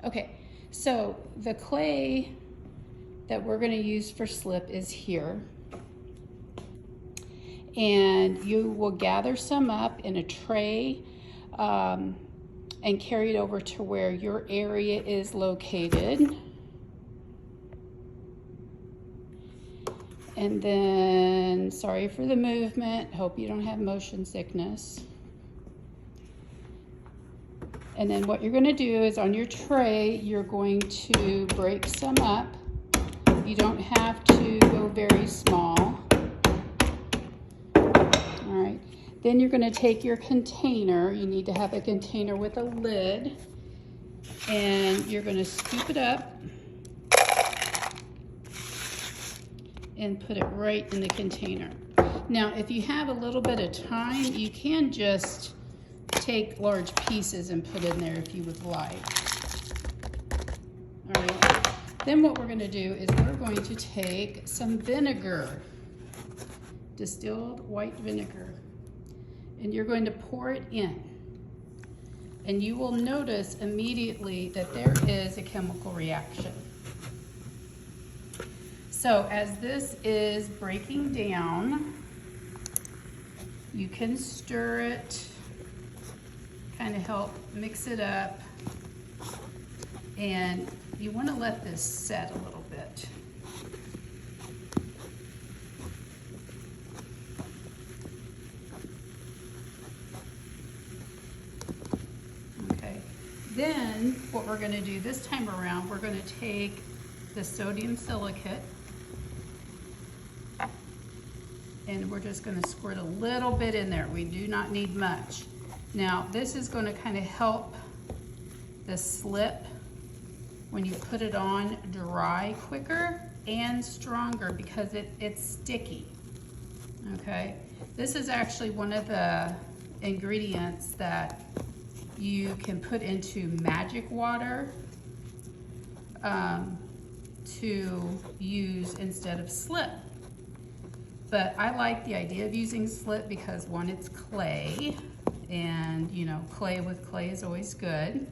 Okay, so the clay that we're going to use for slip is here. And you will gather some up in a tray and carry it over to where your area is located. And then, sorry for the movement, hope you don't have motion sickness. And then what you're going to do is on your tray, you're going to break some up. You don't have to go very small. All right. Then you're going to take your container. You need to have a container with a lid. And you're going to scoop it up and put it right in the container. Now, if you have a little bit of time, you can just take large pieces and put in there if you would like. All right. Then what we're going to do is we're going to take some vinegar, distilled white vinegar, and you're going to pour it in. And you will notice immediately that there is a chemical reaction. So as this is breaking down, you can stir it, kind of help mix it up, and you want to let this set a little bit. Okay, then what we're going to do this time around, we're going to take the sodium silicate and we're just going to squirt a little bit in there. We do not need much. Now this is going to kind of help the slip when you put it on dry quicker and stronger because it's sticky. Okay, this is actually one of the ingredients that you can put into magic water to use instead of slip. But I like the idea of using slip because one, it's clay, and you know, clay with clay is always good.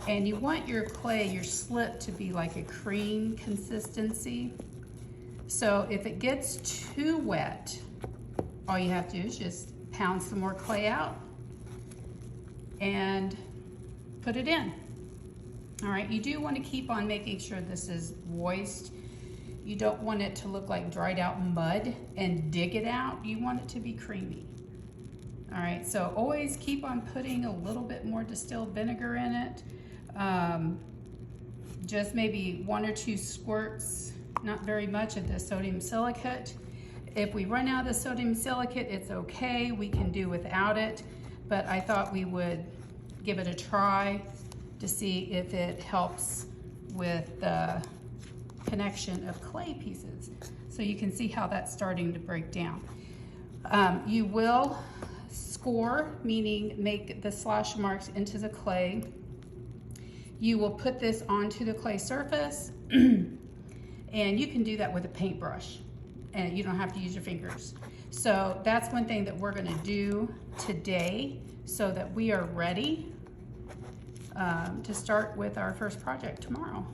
And you want your clay, your slip, to be like a cream consistency. So if it gets too wet, all you have to do is just pound some more clay out and put it in. All right, you do want to keep on making sure this is moist. You don't want it to look like dried out mud and dig it out. You want it to be creamy. All right, so always keep on putting a little bit more distilled vinegar in it. Just maybe 1 or 2 squirts, not very much of the sodium silicate. If we run out of the sodium silicate, it's okay, we can do without it, but I thought we would give it a try to see if it helps with the connection of clay pieces. So you can see how that's starting to break down. You will score, meaning make the slash marks into the clay. You will put this onto the clay surface and you can do that with a paintbrush and you don't have to use your fingers. So that's one thing that we're going to do today so that we are ready to start with our first project tomorrow.